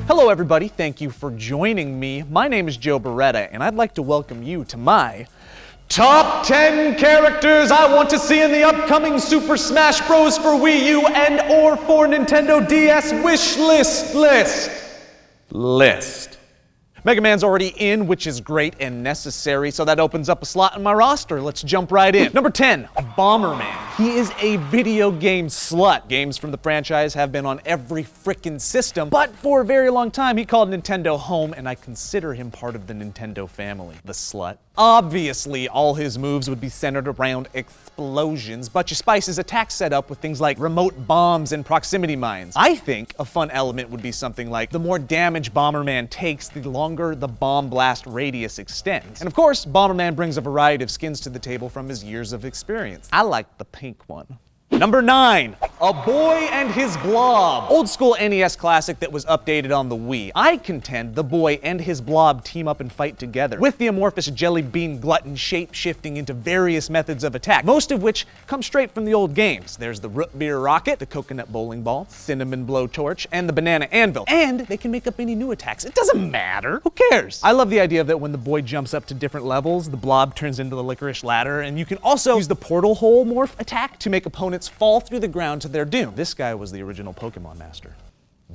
Hello everybody, thank you for joining me. My name is Joe Beretta, and I'd like to welcome you to my Top 10 Characters I Want to See in the Upcoming Super Smash Bros. For Wii U and or for Nintendo DS Wish List. Mega Man's already in, which is great and necessary, so that opens up a slot in my roster. Let's jump right in. Number 10, Bomberman. He is a video game slut. Games from the franchise have been on every frickin' system, but for a very long time he called Nintendo home, and I consider him part of the Nintendo family. The slut. Obviously, all his moves would be centered around explosions, but you spice his attack setup with things like remote bombs and proximity mines. I think a fun element would be something like the more damage Bomberman takes, the longer the bomb blast radius extends. And of course, Bomberman brings a variety of skins to the table from his years of experience. I like the pink one. Number 9, A Boy and His Blob. Old school NES classic that was updated on the Wii. I contend the boy and his blob team up and fight together, with the amorphous jelly bean glutton shape-shifting into various methods of attack, most of which come straight from the old games. There's the root beer rocket, the coconut bowling ball, cinnamon blowtorch, and the banana anvil. And they can make up any new attacks. It doesn't matter. Who cares? I love the idea that when the boy jumps up to different levels, the blob turns into the licorice ladder, and you can also use the portal hole morph attack to make opponents fall through the ground to their doom. This guy was the original Pokemon master.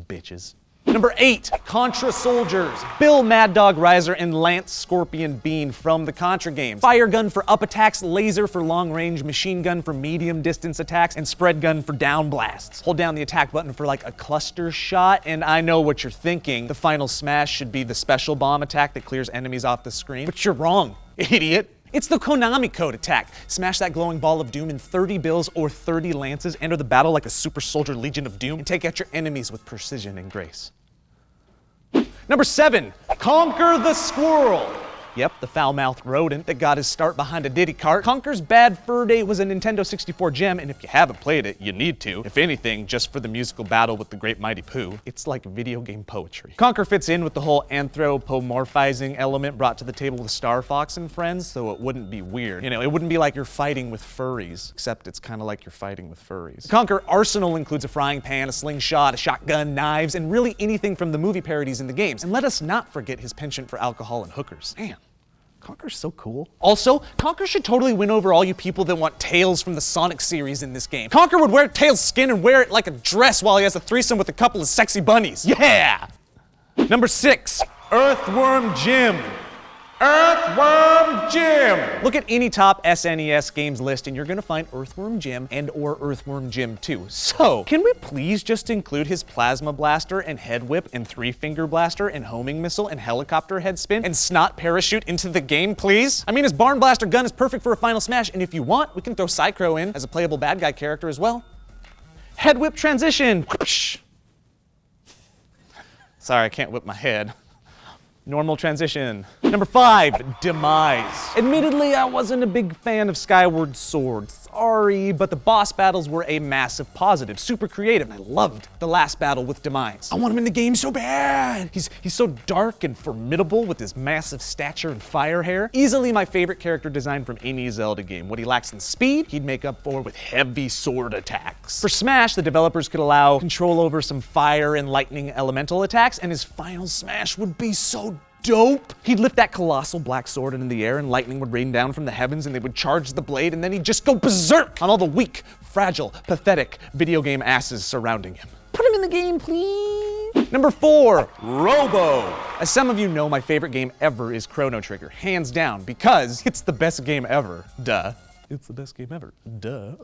Bitches. Number 8, Contra Soldiers. Bill Mad Dog Riser and Lance Scorpion Bean from the Contra games. Fire gun for up attacks, laser for long range, machine gun for medium distance attacks, and spread gun for down blasts. Hold down the attack button for like a cluster shot, and I know what you're thinking. The final smash should be the special bomb attack that clears enemies off the screen. But you're wrong, idiot. It's the Konami code attack. Smash that glowing ball of doom in 30 bills or 30 lances, enter the battle like a super soldier legion of doom, and take out your enemies with precision and grace. Number 7, Conquer the Squirrel. Yep, the foul-mouthed rodent that got his start behind a Diddy cart. Conker's Bad Fur Day was a Nintendo 64 gem, and if you haven't played it, you need to. If anything, just for the musical battle with the Great Mighty Pooh. It's like video game poetry. Conker fits in with the whole anthropomorphizing element brought to the table with Star Fox and Friends, so it wouldn't be weird. You know, it wouldn't be like you're fighting with furries, except it's kind of like you're fighting with furries. The Conker arsenal includes a frying pan, a slingshot, a shotgun, knives, and really anything from the movie parodies in the games. And let us not forget his penchant for alcohol and hookers. Man. Conker's so cool. Also, Conker should totally win over all you people that want Tails from the Sonic series in this game. Conker would wear Tails' skin and wear it like a dress while he has a threesome with a couple of sexy bunnies. Yeah! Number 6, Earthworm Jim. Earthworm Jim! Look at any top SNES games list and you're gonna find Earthworm Jim and or Earthworm Jim 2. So, can we please just include his plasma blaster and head whip and 3-finger blaster and homing missile and helicopter head spin and snot parachute into the game, please? I mean, his barn blaster gun is perfect for a final smash, and if you want, we can throw Psychro in as a playable bad guy character as well. Head whip transition. Whoosh. Sorry, I can't whip my head. Normal transition. Number 5, Demise. Admittedly, I wasn't a big fan of Skyward Sword. Sorry, but the boss battles were a massive positive. Super creative, and I loved the last battle with Demise. I want him in the game so bad. He's so dark and formidable with his massive stature and fire hair. Easily my favorite character design from any Zelda game. What he lacks in speed, he'd make up for with heavy sword attacks. For Smash, the developers could allow control over some fire and lightning elemental attacks, and his final smash would be so dope. He'd lift that colossal black sword into the air and lightning would rain down from the heavens and they would charge the blade, and then he'd just go berserk on all the weak, fragile, pathetic video game asses surrounding him. Put him in the game, please. Number 4, Robo. As some of you know, my favorite game ever is Chrono Trigger, hands down, because it's the best game ever. Duh. It's the best game ever. Duh.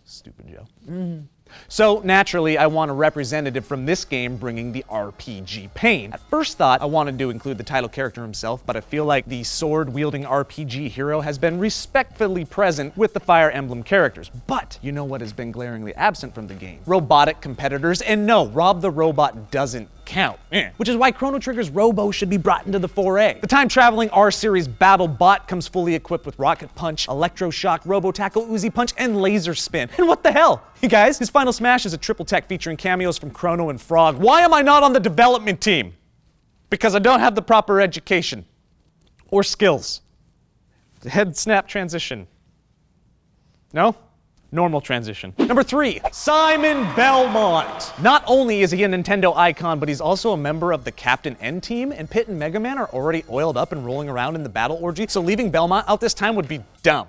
Stupid Joe. So naturally, I want a representative from this game bringing the RPG pain. At first thought, I wanted to include the title character himself, but I feel like the sword-wielding RPG hero has been respectfully present with the Fire Emblem characters. But you know what has been glaringly absent from the game? Robotic competitors, and no, Rob the Robot doesn't count. Which is why Chrono Trigger's Robo should be brought into the foray. The time-traveling R-Series battle bot comes fully equipped with Rocket Punch, Electroshock, Robo-Tackle, Uzi Punch, and Laser Spin. And what the hell? You guys, his final smash is a triple tech featuring cameos from Chrono and Frog. Why am I not on the development team? Because I don't have the proper education or skills. The head snap transition. No? Normal transition. Number 3, Simon Belmont. Not only is he a Nintendo icon, but he's also a member of the Captain N team, and Pit and Mega Man are already oiled up and rolling around in the battle orgy, so leaving Belmont out this time would be dumb.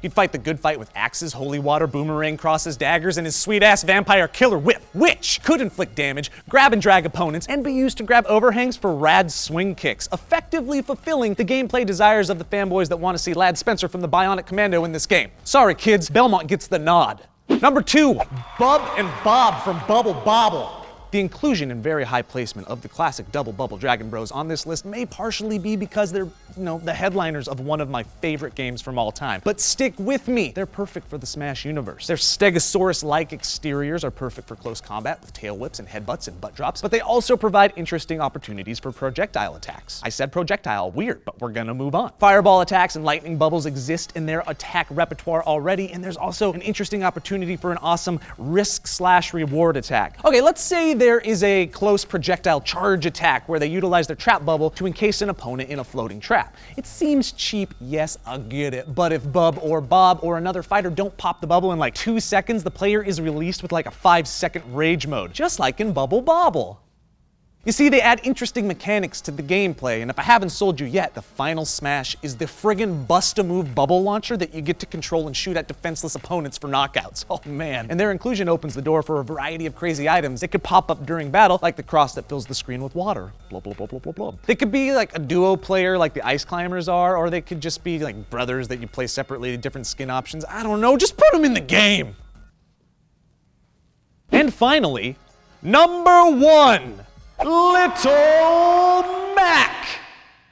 He'd fight the good fight with axes, holy water, boomerang crosses, daggers, and his sweet-ass vampire killer whip, which could inflict damage, grab and drag opponents, and be used to grab overhangs for rad swing kicks, effectively fulfilling the gameplay desires of the fanboys that want to see Lad Spencer from the Bionic Commando in this game. Sorry kids, Belmont gets the nod. Number 2, Bub and Bob from Bubble Bobble. The inclusion and very high placement of the classic Double Bubble Dragon Bros on this list may partially be because they're, the headliners of one of my favorite games from all time. But stick with me, they're perfect for the Smash universe. Their Stegosaurus-like exteriors are perfect for close combat with tail whips and headbutts and butt drops, but they also provide interesting opportunities for projectile attacks. I said projectile, weird, but we're gonna move on. Fireball attacks and lightning bubbles exist in their attack repertoire already, and there's also an interesting opportunity for an awesome risk/reward attack. Okay, let's say there is a close projectile charge attack where they utilize their trap bubble to encase an opponent in a floating trap. It seems cheap, yes, I get it, but if Bub or Bob or another fighter don't pop the bubble in like 2 seconds, the player is released with like a 5-second rage mode, just like in Bubble Bobble. You see, they add interesting mechanics to the gameplay, and if I haven't sold you yet, the final Smash is the friggin' bust-a-move bubble launcher that you get to control and shoot at defenseless opponents for knockouts. Oh man. And their inclusion opens the door for a variety of crazy items that could pop up during battle, like the cross that fills the screen with water. Blah, blah, blah, blah, blah, blah. They could be like a duo player like the Ice Climbers are, or they could just be like brothers that you play separately, different skin options. I don't know, just put them in the game. And finally, number 1. Little Mac!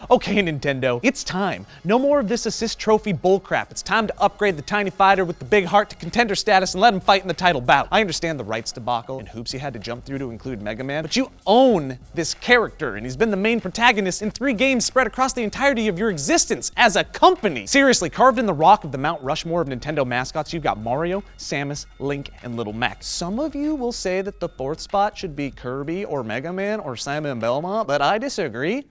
Okay, Nintendo, it's time. No more of this assist trophy bullcrap. It's time to upgrade the tiny fighter with the big heart to contender status and let him fight in the title bout. I understand the rights debacle and hoops he had to jump through to include Mega Man, but you own this character, and he's been the main protagonist in 3 games spread across the entirety of your existence as a company. Seriously, carved in the rock of the Mount Rushmore of Nintendo mascots, you've got Mario, Samus, Link, and Little Mac. Some of you will say that the 4th spot should be Kirby or Mega Man or Simon Belmont, but I disagree.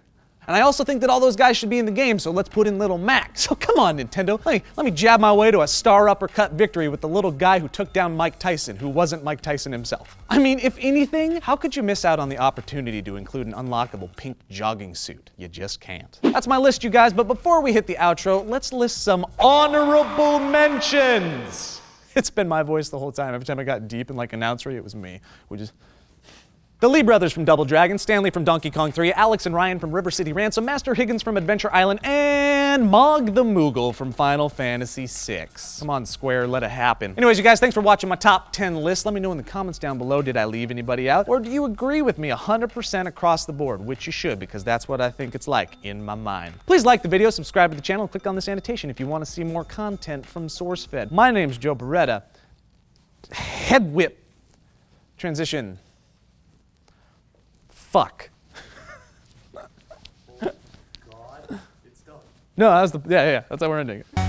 And I also think that all those guys should be in the game, so let's put in Little Mac. So come on, Nintendo, let me jab my way to a star uppercut victory with the little guy who took down Mike Tyson, who wasn't Mike Tyson himself. I mean, if anything, how could you miss out on the opportunity to include an unlockable pink jogging suit? You just can't. That's my list, you guys, but before we hit the outro, let's list some honorable mentions. It's been my voice the whole time. Every time I got deep and like announcery, it was me. The Lee brothers from Double Dragon, Stanley from Donkey Kong 3, Alex and Ryan from River City Ransom, Master Higgins from Adventure Island, and Mog the Moogle from Final Fantasy VI. Come on, Square, let it happen. Anyways, you guys, thanks for watching my top 10 list. Let me know in the comments down below, did I leave anybody out? Or do you agree with me 100% across the board? Which you should, because that's what I think it's like in my mind. Please like the video, subscribe to the channel, and click on this annotation if you want to see more content from SourceFed. My name's Joe Beretta. Head whip. Transition. Fuck. God, it's done. No, that was yeah, that's how we're ending it.